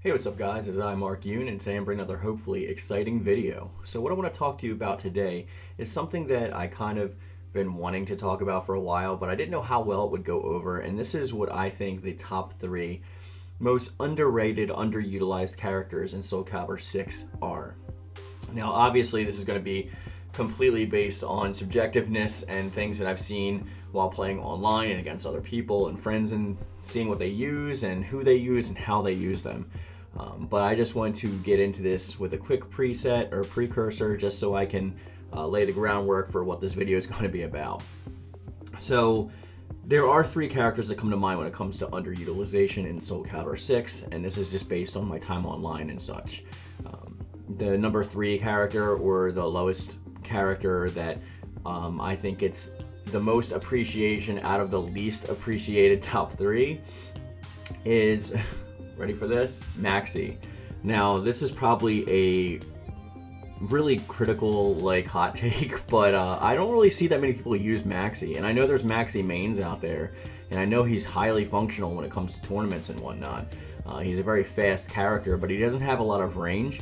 Hey, what's up guys? It's I, Mark Yoon, and today I'm bringing another hopefully exciting video. So what I want to talk to you about today is something that I kind of been wanting to talk about for a while, but I didn't know how well it would go over, and this is what I think the top 3 most underrated, underutilized characters in Soul Calibur 6 are. Now, obviously, this is going to be completely based on subjectiveness and things that I've seen while playing online and against other people and friends and seeing what they use and who they use and how they use them. But I just want to get into this with a quick preset or precursor just so I can lay the groundwork for what this video is going to be about. So there are 3 characters that come to mind when it comes to underutilization in Soul Calibur 6, and this is just based on my time online and such. The number 3 character, or the lowest character that I think it's the most appreciation out of the least appreciated top 3 is, ready for this? Maxi. Now, this is probably a really critical, hot take, but I don't really see that many people use Maxi, and I know there's Maxi mains out there, and I know he's highly functional when it comes to tournaments and whatnot. He's a very fast character, but he doesn't have a lot of range.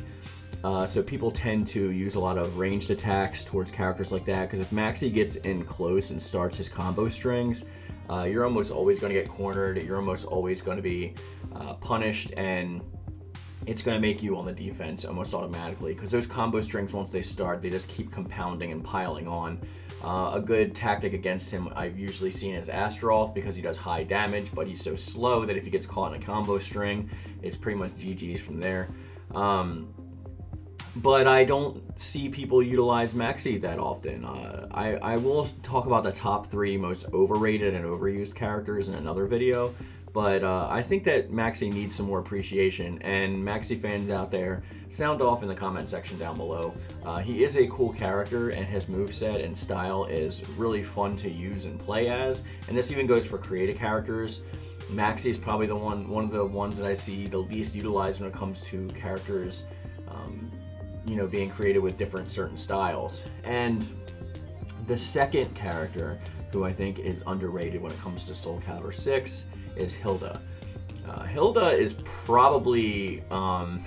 So people tend to use a lot of ranged attacks towards characters like that, because if Maxi gets in close and starts his combo strings, you're almost always going to get cornered, you're almost always going to be punished, and it's going to make you on the defense almost automatically, because those combo strings, once they start, they just keep compounding and piling on. A good tactic against him I've usually seen is Astaroth, because he does high damage, but he's so slow that if he gets caught in a combo string, it's pretty much GG's from there. But I don't see people utilize Maxi that often. I will talk about the top 3 most overrated and overused characters in another video, but I think that Maxi needs some more appreciation, and Maxi fans out there, sound off in the comment section down below. He is a cool character, and his moveset and style is really fun to use and play as, and this even goes for creative characters. Maxi is probably one of the ones that I see the least utilized when it comes to characters being created with different certain styles. And the second character who I think is underrated when it comes to Soul Calibur 6 is Hilda. Hilda is probably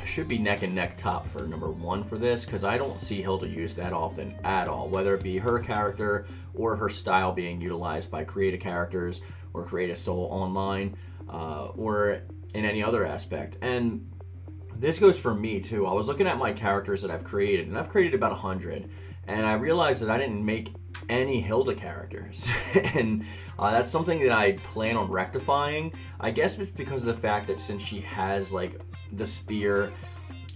should be neck and neck top for number 1 for this, because I don't see Hilda used that often at all, whether it be her character or her style being utilized by creative characters or Creative Soul online, or in any other aspect. And this goes for me too. I was looking at my characters that I've created, and I've created about 100, and I realized that I didn't make any Hilda characters. And that's something that I plan on rectifying. I guess it's because of the fact that since she has the spear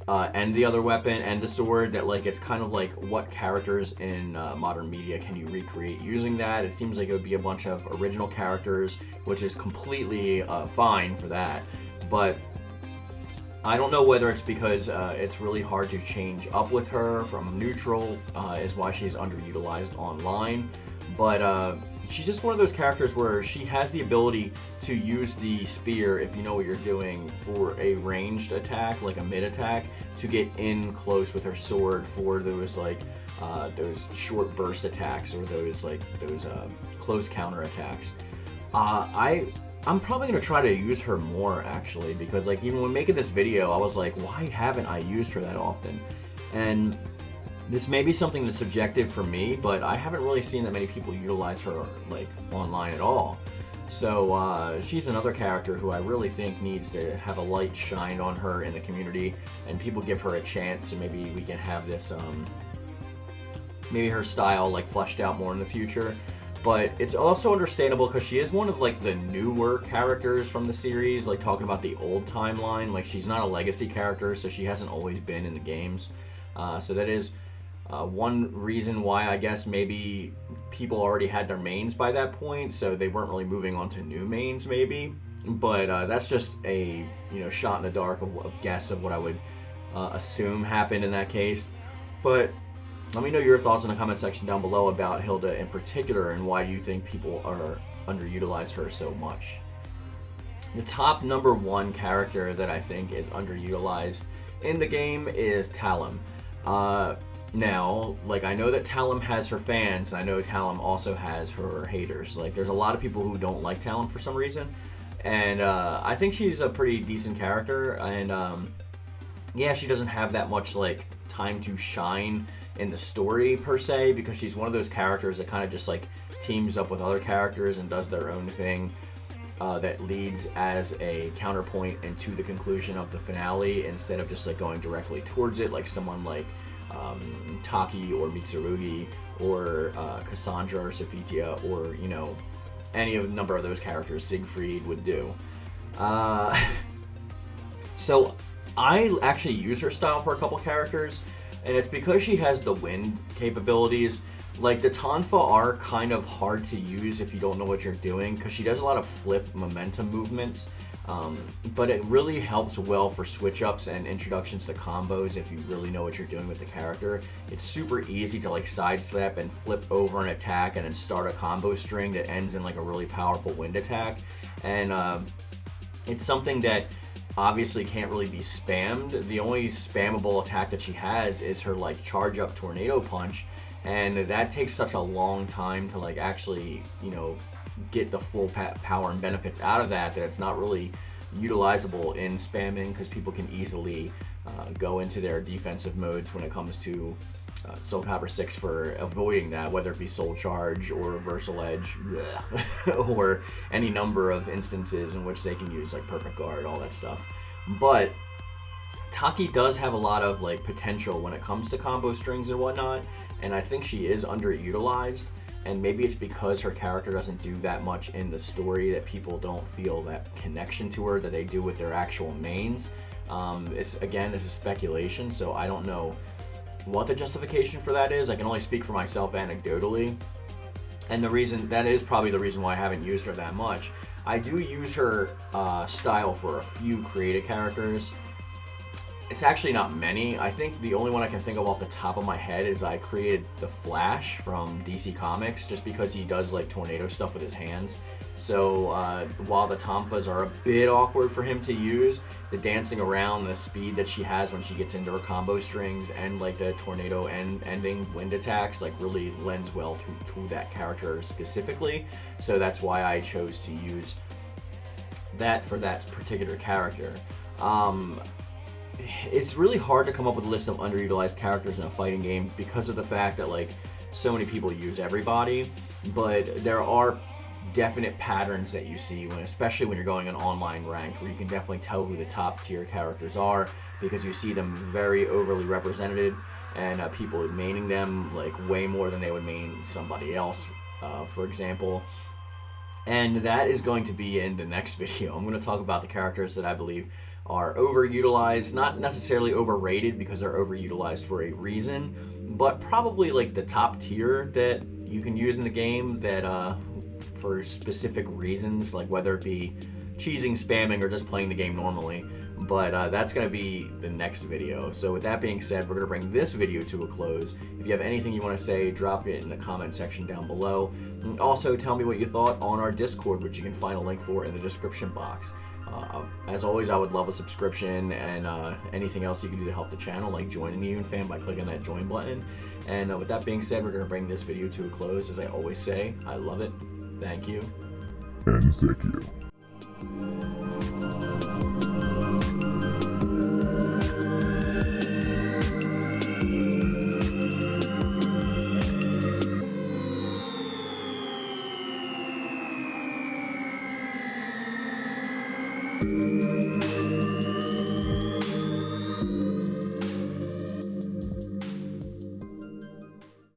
and the other weapon and the sword, that it's kind of what characters in modern media can you recreate using that. It seems like it would be a bunch of original characters, which is completely fine for that, but I don't know whether it's because it's really hard to change up with her from neutral, is why she's underutilized online. But she's just one of those characters where she has the ability to use the spear, if you know what you're doing, for a ranged attack, like a mid attack, to get in close with her sword for those short burst attacks, or those close counter attacks. I'm probably going to try to use her more, actually, because even when making this video, I was like, why haven't I used her that often? And this may be something that's subjective for me, but I haven't really seen that many people utilize her online at all. So she's another character who I really think needs to have a light shined on her in the community, and people give her a chance, and maybe we can have this, maybe her style fleshed out more in the future. But it's also understandable because she is one of the newer characters from the series, talking about the old timeline. She's not a legacy character, so she hasn't always been in the games. So that is one reason why I guess maybe people already had their mains by that point, so they weren't really moving on to new mains maybe. But that's just a shot in the dark of a guess of what I would assume happened in that case. But let me know your thoughts in the comment section down below about Hilda in particular, and why you think people are underutilize her so much. The top number 1 character that I think is underutilized in the game is Talim. Now, I know that Talim has her fans, and I know Talim also has her haters. There's a lot of people who don't like Talim for some reason, And I think she's a pretty decent character, and yeah, she doesn't have that much like time to shine in the story per se, because she's one of those characters that kind of just like teams up with other characters and does their own thing, that leads as a counterpoint into the conclusion of the finale, instead of just like going directly towards it, like someone like Taki or Mitsurugi or Cassandra or Sophitia, or you know, any of a number of those characters Siegfried would do. So I actually use her style for a couple characters, and it's because she has the wind capabilities. Like, the Tonfa are kind of hard to use if you don't know what you're doing, because she does a lot of flip momentum movements, but it really helps well for switch-ups and introductions to combos if you really know what you're doing with the character. It's super easy to like sidestep and flip over an attack and then start a combo string that ends in like a really powerful wind attack, and it's something that obviously can't really be spammed. The only spammable attack that she has is her like charge up tornado punch, and that takes such a long time to like actually, you know, get the full power and benefits out of that it's not really utilizable in spamming, because people can easily go into their defensive modes when it comes to Soul Calibur 6 for avoiding that, whether it be Soul Charge or Reversal Edge, or any number of instances in which they can use like Perfect Guard, all that stuff. But Taki does have a lot of like potential when it comes to combo strings and whatnot, and I think she is underutilized, and maybe it's because her character doesn't do that much in the story that people don't feel that connection to her that they do with their actual mains. This is speculation, so I don't know what the justification for that is. I can only speak for myself anecdotally, and the reason that is probably the reason why I haven't used her that much. I do use her style for a few creative characters. It's actually not many. I think the only one I can think of off the top of my head is I created the Flash from DC Comics, just because he does like tornado stuff with his hands. So while the Tonfas are a bit awkward for him to use, the dancing around, the speed that she has when she gets into her combo strings, and like the tornado ending wind attacks like really lends well to that character specifically. So that's why I chose to use that for that particular character. It's really hard to come up with a list of underutilized characters in a fighting game because of the fact that like so many people use everybody, but there are definite patterns that you see when, especially when you're going an online ranked, where you can definitely tell who the top tier characters are, because you see them very overly represented, and people maining them like way more than they would main somebody else, for example. And that is going to be in the next video. I'm going to talk about the characters that I believe are overutilized, not necessarily overrated because they're overutilized for a reason, but probably like the top tier that you can use in the game that for specific reasons, like whether it be cheesing, spamming, or just playing the game normally. But that's going to be the next video. So with that being said, we're going to bring this video to a close. If you have anything you want to say, drop it in the comment section down below. And also tell me what you thought on our Discord, which you can find a link for in the description box. As always, I would love a subscription and anything else you can do to help the channel, like joining the Yoon-Fam by clicking that join button. And with that being said, we're going to bring this video to a close. As I always say, I love it. Thank you. And thank you.